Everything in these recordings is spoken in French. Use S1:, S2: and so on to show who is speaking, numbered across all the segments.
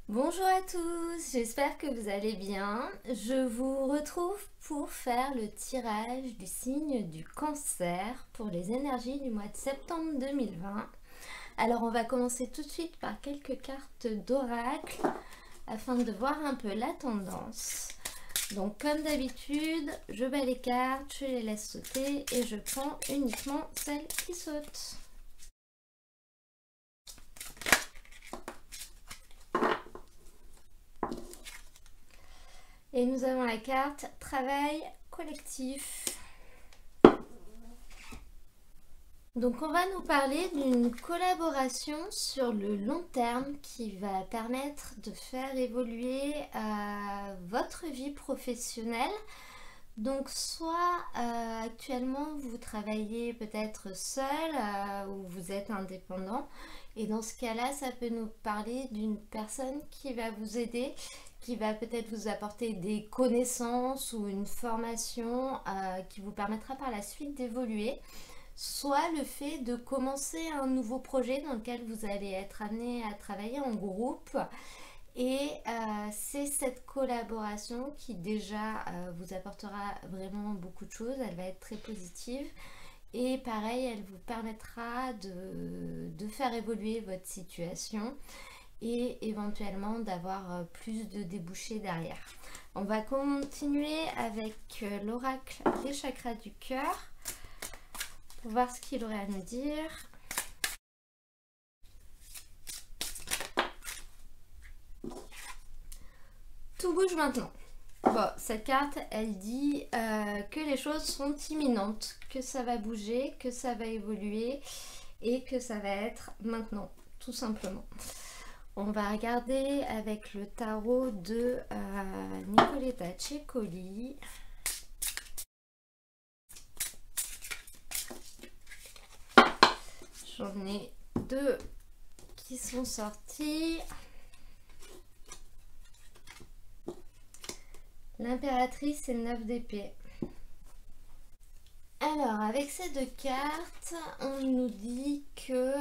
S1: Bonjour à tous, j'espère que vous allez bien. Je vous retrouve pour faire le tirage du signe du Cancer pour les énergies du mois de septembre 2020. Alors on va commencer tout de suite par quelques cartes d'oracle afin de voir un peu la tendance. Donc comme d'habitude, je bats les cartes, je les laisse sauter et je prends uniquement celles qui sautent. Et nous avons la carte Travail collectif. Donc on va nous parler d'une collaboration sur le long terme qui va permettre de faire évoluer votre vie professionnelle. Donc soit actuellement vous travaillez peut-être seul ou vous êtes indépendant, et dans ce cas-là ça peut nous parler d'une personne qui va vous aider, qui va peut-être vous apporter des connaissances ou une formation qui vous permettra par la suite d'évoluer. Soit le fait de commencer un nouveau projet dans lequel vous allez être amené à travailler en groupe. Et c'est cette collaboration qui déjà vous apportera vraiment beaucoup de choses. Elle va être très positive. Et pareil, elle vous permettra de faire évoluer votre situation et éventuellement d'avoir plus de débouchés derrière. On va continuer avec l'oracle des chakras du cœur pour voir ce qu'il aurait à nous dire. Tout bouge maintenant. Bon, cette carte, elle dit que les choses sont imminentes, que ça va bouger, que ça va évoluer et que ça va être maintenant, tout simplement. On va regarder avec le tarot de Nicoletta Cecoli. J'en ai deux qui sont sortis. L'impératrice et le 9 d'épée. Alors, avec ces deux cartes, on nous dit que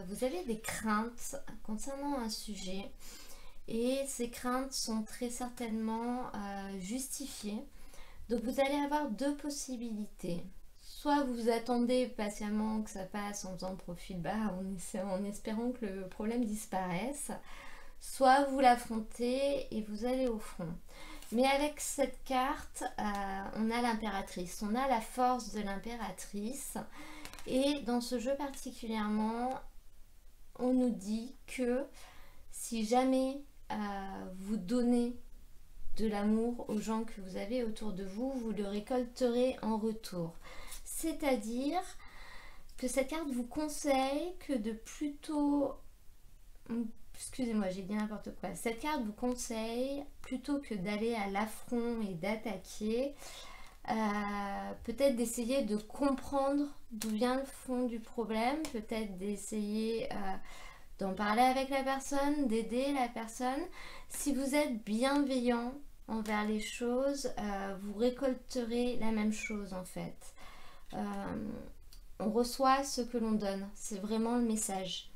S1: vous avez des craintes concernant un sujet. Et ces craintes sont très certainement justifiées. Donc, vous allez avoir deux possibilités. Soit vous vous attendez patiemment que ça passe en faisant profil bas, en espérant que le problème disparaisse. Soit vous l'affrontez et vous allez au front. Mais avec cette carte, on a l'impératrice, on a la force de l'impératrice. Et dans ce jeu particulièrement, on nous dit que si jamais vous donnez de l'amour aux gens que vous avez autour de vous, vous le récolterez en retour. C'est-à-dire que cette carte vous conseille que de plutôt... Excusez-moi, j'ai dit n'importe quoi. Cette carte vous conseille, plutôt que d'aller à l'affront et d'attaquer, peut-être d'essayer de comprendre d'où vient le fond du problème, peut-être d'essayer d'en parler avec la personne, d'aider la personne. Si vous êtes bienveillant envers les choses, vous récolterez la même chose en fait. On reçoit ce que l'on donne, c'est vraiment le message.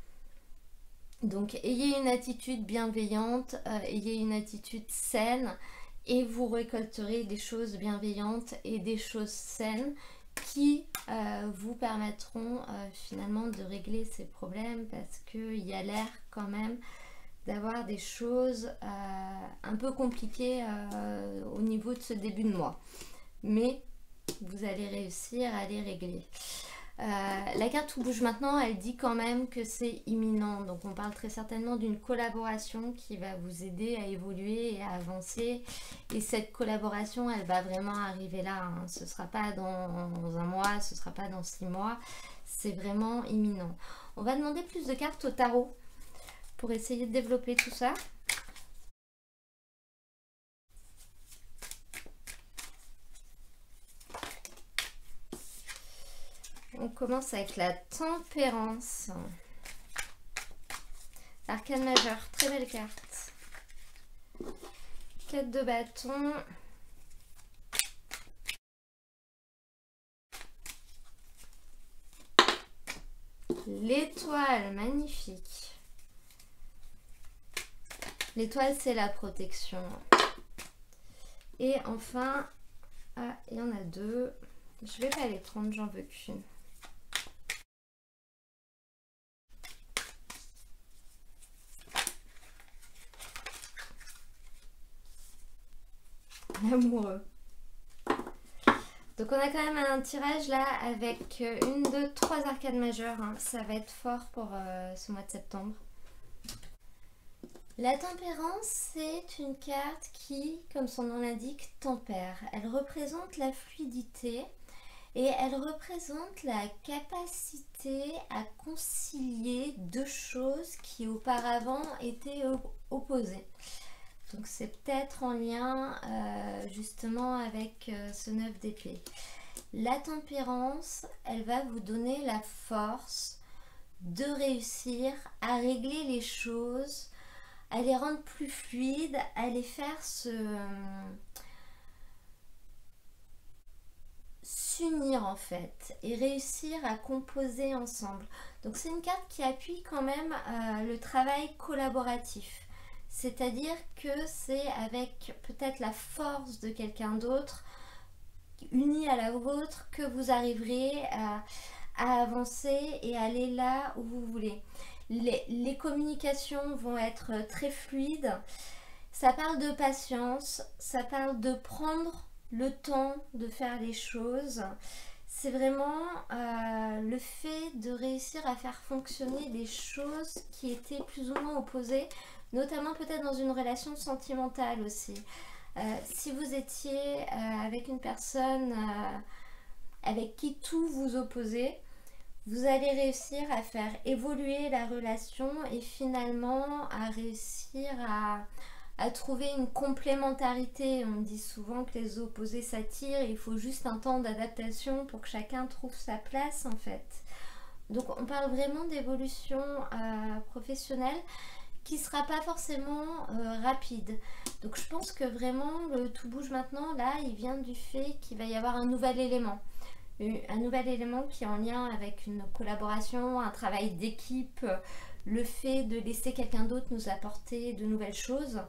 S1: Donc ayez une attitude bienveillante, ayez une attitude saine et vous récolterez des choses bienveillantes et des choses saines qui vous permettront finalement de régler ces problèmes, parce qu'il y a l'air quand même d'avoir des choses un peu compliquées au niveau de ce début de mois. Mais vous allez réussir à les régler. La carte Tout bouge maintenant, elle dit quand même que c'est imminent. Donc on parle très certainement d'une collaboration qui va vous aider à évoluer et à avancer. Et cette collaboration, elle va vraiment arriver là. Hein. Ce ne sera pas dans un mois, ce ne sera pas dans 6 mois. C'est vraiment imminent. On va demander plus de cartes au tarot pour essayer de développer tout ça. On commence avec la tempérance. L'arcane majeur, très belle carte. 4 de bâton. L'étoile, magnifique. L'étoile, c'est la protection. Et enfin, ah, il y en a deux. Je vais pas les prendre, j'en veux qu'une. L'amoureux. Donc on a quand même un tirage là avec une, deux, trois arcades majeures. Hein. Ça va être fort pour ce mois de septembre. La tempérance, c'est une carte qui, comme son nom l'indique, tempère. Elle représente la fluidité et elle représente la capacité à concilier deux choses qui auparavant étaient opposées. Donc c'est peut-être en lien justement avec ce 9 d'épée. La tempérance, elle va vous donner la force de réussir à régler les choses, à les rendre plus fluides, à les faire s'unir en fait et réussir à composer ensemble. Donc c'est une carte qui appuie quand même le travail collaboratif. C'est-à-dire que c'est avec peut-être la force de quelqu'un d'autre, uni à la vôtre, que vous arriverez à avancer et aller là où vous voulez. Les communications vont être très fluides. Ça parle de patience, ça parle de prendre le temps de faire les choses. C'est vraiment le fait de réussir à faire fonctionner des choses qui étaient plus ou moins opposées, notamment peut-être dans une relation sentimentale aussi. Si vous étiez avec une personne avec qui tout vous opposait, vous allez réussir à faire évoluer la relation et finalement à réussir à trouver une complémentarité. On dit souvent que les opposés s'attirent et il faut juste un temps d'adaptation pour que chacun trouve sa place en fait. Donc on parle vraiment d'évolution professionnelle qui ne sera pas forcément rapide. Donc je pense que vraiment le tout bouge maintenant, là, il vient du fait qu'il va y avoir un nouvel élément. Un nouvel élément qui est en lien avec une collaboration, un travail d'équipe, le fait de laisser quelqu'un d'autre nous apporter de nouvelles choses.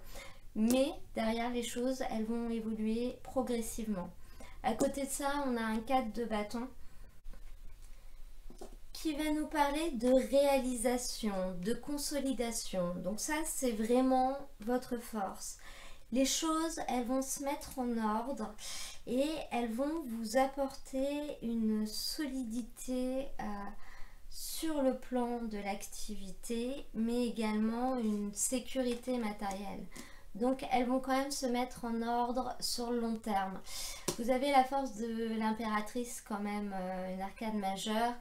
S1: Mais derrière les choses, elles vont évoluer progressivement. À côté de ça, on a un 4 de bâton qui va nous parler de réalisation, de consolidation. Donc ça, c'est vraiment votre force. Les choses, elles vont se mettre en ordre et elles vont vous apporter une solidité sur le plan de l'activité, mais également une sécurité matérielle. Donc elles vont quand même se mettre en ordre sur le long terme. Vous avez la force de l'impératrice quand même, une arcade majeure.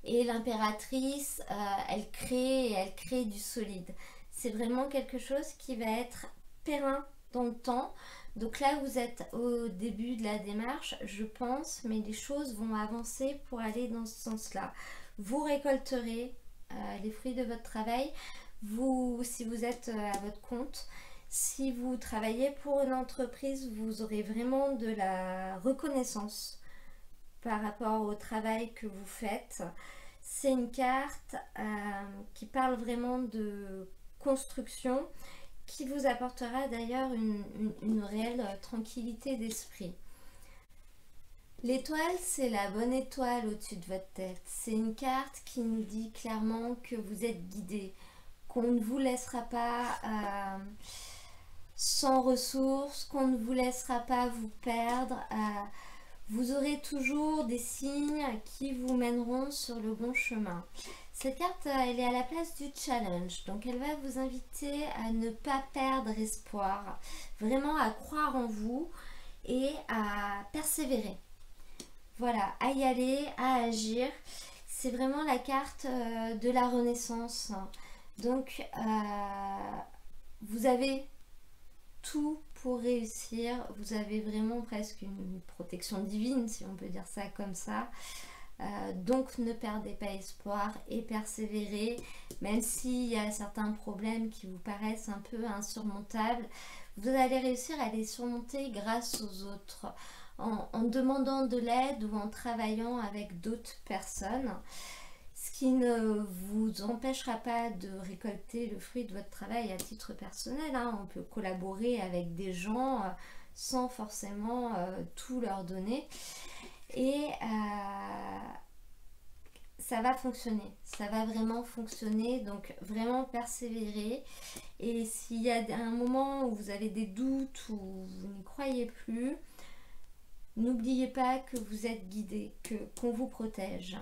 S1: Et l'impératrice, elle crée du solide. C'est vraiment quelque chose qui va être périn dans le temps. Donc là, vous êtes au début de la démarche, je pense, mais les choses vont avancer pour aller dans ce sens-là. Vous récolterez les fruits de votre travail. Si vous êtes à votre compte, si vous travaillez pour une entreprise, vous aurez vraiment de la reconnaissance par rapport au travail que vous faites. C'est une carte qui parle vraiment de construction, qui vous apportera d'ailleurs une réelle tranquillité d'esprit. L'étoile, c'est la bonne étoile au-dessus de votre tête. C'est une carte qui nous dit clairement que vous êtes guidé, qu'on ne vous laissera pas sans ressources, qu'on ne vous laissera pas vous perdre. Vous aurez toujours des signes qui vous mèneront sur le bon chemin. Cette carte, elle est à la place du challenge. Donc, elle va vous inviter à ne pas perdre espoir. Vraiment à croire en vous et à persévérer. Voilà, à y aller, à agir. C'est vraiment la carte de la renaissance. Donc, vous avez tout pour réussir. Vous avez vraiment presque une protection divine, si on peut dire ça comme ça. Donc ne perdez pas espoir et persévérez, même s'il y a certains problèmes qui vous paraissent un peu insurmontables, vous allez réussir à les surmonter grâce aux autres, en demandant de l'aide ou en travaillant avec d'autres personnes. Ce qui ne vous empêchera pas de récolter le fruit de votre travail à titre personnel, hein. On peut collaborer avec des gens sans forcément tout leur donner. Et ça va fonctionner, ça va vraiment fonctionner, donc vraiment persévérer. Et s'il y a un moment où vous avez des doutes ou vous n'y croyez plus, n'oubliez pas que vous êtes guidé, qu'on vous protège.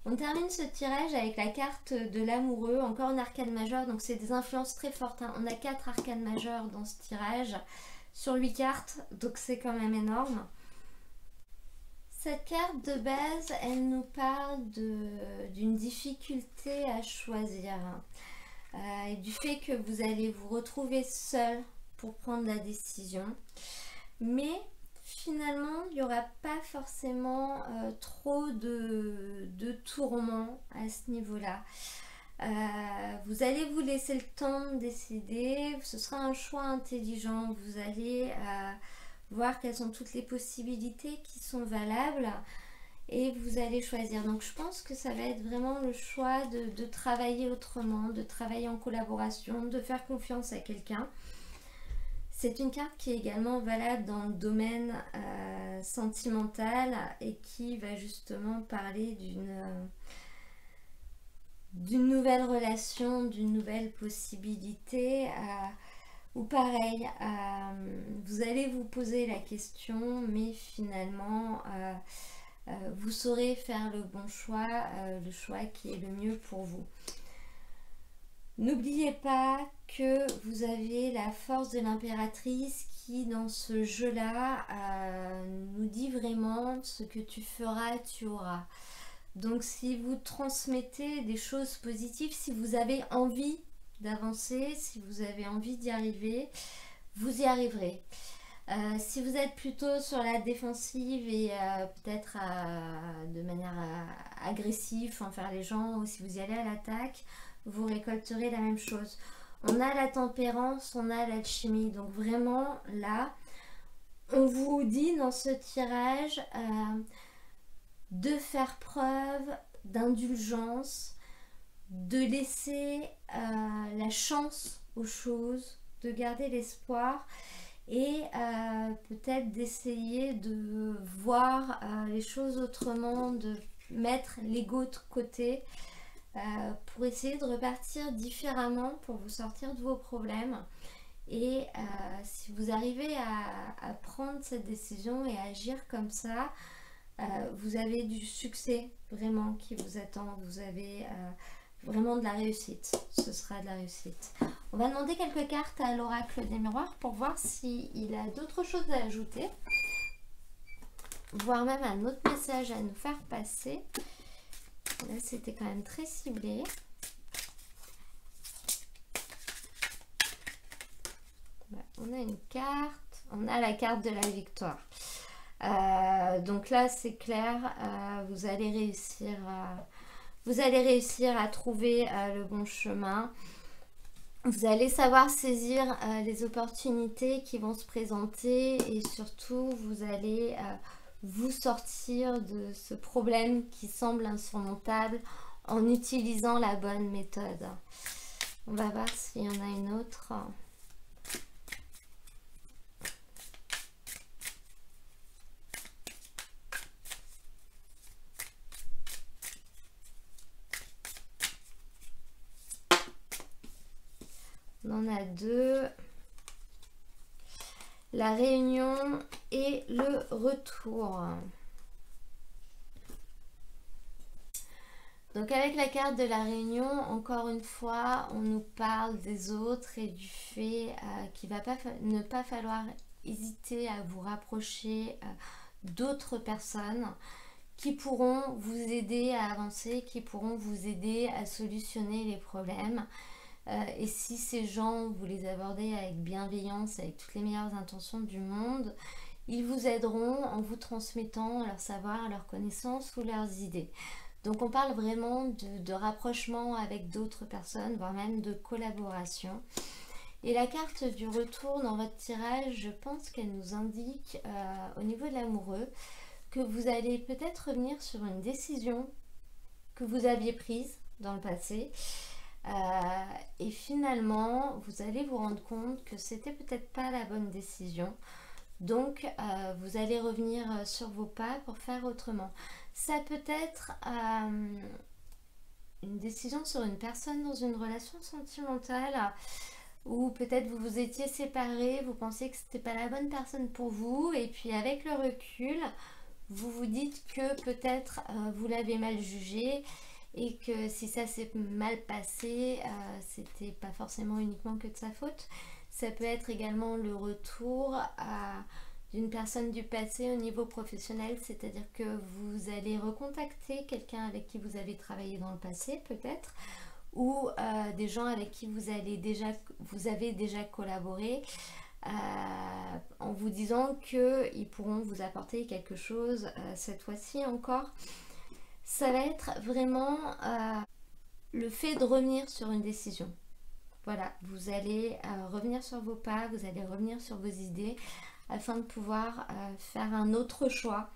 S1: On termine ce tirage avec la carte de l'amoureux, encore une arcane majeure, donc c'est des influences très fortes, hein. On a 4 arcanes majeures dans ce tirage sur 8 cartes, donc c'est quand même énorme. Cette carte de base, elle nous parle d'une difficulté à choisir, et du fait que vous allez vous retrouver seul pour prendre la décision. Mais finalement, il n'y aura pas forcément trop de tourments à ce niveau-là. Vous allez vous laisser le temps de décider, ce sera un choix intelligent, vous allez voir quelles sont toutes les possibilités qui sont valables et vous allez choisir. Donc je pense que ça va être vraiment le choix de travailler autrement, de travailler en collaboration, de faire confiance à quelqu'un. C'est une carte qui est également valable dans le domaine sentimental et qui va justement parler d'une nouvelle relation, d'une nouvelle possibilité. Ou pareil, vous allez vous poser la question, mais finalement, vous saurez faire le bon choix, le choix qui est le mieux pour vous. N'oubliez pas que vous avez la force de l'impératrice qui, dans ce jeu-là, nous dit vraiment ce que tu feras, tu auras. Donc, si vous transmettez des choses positives, si vous avez envie d'avancer, si vous avez envie d'y arriver, vous y arriverez. Si vous êtes plutôt sur la défensive et peut-être de manière agressive envers les gens, ou si vous y allez à l'attaque, vous récolterez la même chose. On a la tempérance, on a l'alchimie, donc vraiment là, on vous dit dans ce tirage de faire preuve d'indulgence, de laisser la chance aux choses, de garder l'espoir et peut-être d'essayer de voir les choses autrement, de mettre l'ego de côté pour essayer de repartir différemment, pour vous sortir de vos problèmes. Et si vous arrivez à prendre cette décision et à agir comme ça, vous avez du succès vraiment qui vous attend, vous avez vraiment de la réussite, ce sera de la réussite. On va demander quelques cartes à l'oracle des miroirs pour voir s'il a d'autres choses à ajouter, voire même un autre message à nous faire passer. Là, c'était quand même très ciblé. On a une carte, on a la carte de la victoire. Donc là, c'est clair, vous allez réussir à trouver le bon chemin. Vous allez savoir saisir les opportunités qui vont se présenter et surtout, vous allez vous sortir de ce problème qui semble insurmontable en utilisant la bonne méthode. On va voir s'il y en a une autre. On en a deux. La réunion et le retour. Donc avec la carte de la réunion, encore une fois, on nous parle des autres et du fait qu'il ne va pas falloir hésiter à vous rapprocher d'autres personnes qui pourront vous aider à avancer, qui pourront vous aider à solutionner les problèmes. Et si ces gens, vous les abordez avec bienveillance, avec toutes les meilleures intentions du monde, ils vous aideront en vous transmettant leur savoir, leurs connaissances ou leurs idées. Donc on parle vraiment de rapprochement avec d'autres personnes, voire même de collaboration. Et la carte du retour dans votre tirage, je pense qu'elle nous indique au niveau de l'amoureux que vous allez peut-être revenir sur une décision que vous aviez prise dans le passé. Et finalement, vous allez vous rendre compte que c'était peut-être pas la bonne décision. Donc, vous allez revenir sur vos pas pour faire autrement. Ça peut être une décision sur une personne dans une relation sentimentale, ou peut-être vous vous étiez séparés, vous pensiez que c'était pas la bonne personne pour vous, et puis avec le recul, vous vous dites que peut-être vous l'avez mal jugé, et que si ça s'est mal passé, c'était pas forcément uniquement que de sa faute. Ça peut être également le retour d'une personne du passé au niveau professionnel, c'est-à-dire que vous allez recontacter quelqu'un avec qui vous avez travaillé dans le passé peut-être, ou des gens avec qui vous avez déjà collaboré, en vous disant qu'ils pourront vous apporter quelque chose cette fois-ci encore. Ça va être vraiment le fait de revenir sur une décision. Voilà, vous allez revenir sur vos pas, vous allez revenir sur vos idées afin de pouvoir faire un autre choix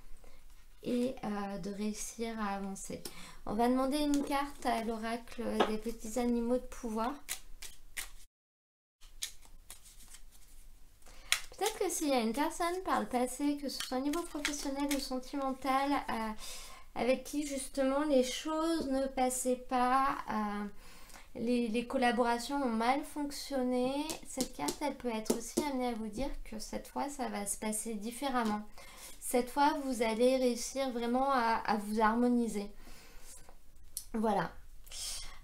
S1: et de réussir à avancer. On va demander une carte à l'oracle des petits animaux de pouvoir. Peut-être que s'il y a une personne par le passé, que ce soit au niveau professionnel ou sentimental, avec qui justement les choses ne passaient pas, les collaborations ont mal fonctionné, cette carte elle peut être aussi amenée à vous dire que cette fois ça va se passer différemment. Cette fois vous allez réussir vraiment à vous harmoniser. Voilà.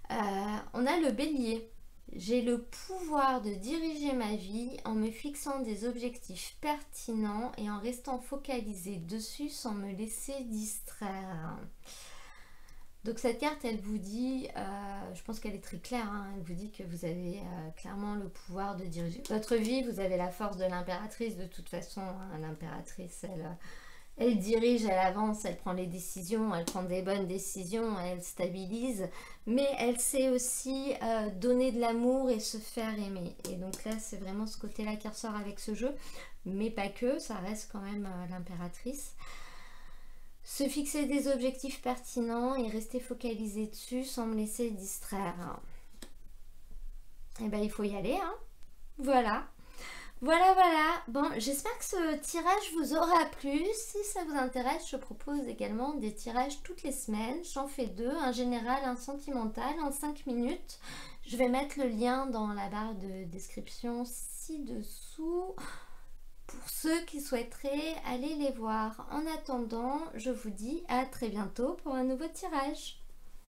S1: On a le bélier. J'ai le pouvoir de diriger ma vie en me fixant des objectifs pertinents et en restant focalisé dessus sans me laisser distraire. Donc cette carte, elle vous dit, je pense qu'elle est très claire, hein, elle vous dit que vous avez clairement le pouvoir de diriger votre vie. Vous avez la force de l'impératrice de toute façon, hein. L'impératrice, elle dirige, elle avance, elle prend les décisions, elle prend des bonnes décisions, elle stabilise, mais elle sait aussi donner de l'amour et se faire aimer. Et donc là, c'est vraiment ce côté-là qui ressort avec ce jeu, mais pas que, ça reste quand même l'impératrice. Se fixer des objectifs pertinents et rester focalisé dessus sans me laisser distraire. Et ben il faut y aller, hein. Voilà. Voilà. Bon, j'espère que ce tirage vous aura plu. Si ça vous intéresse, je propose également des tirages toutes les semaines. J'en fais 2, un général, un sentimental, en 5 minutes. Je vais mettre le lien dans la barre de description ci-dessous pour ceux qui souhaiteraient aller les voir. En attendant, je vous dis à très bientôt pour un nouveau tirage.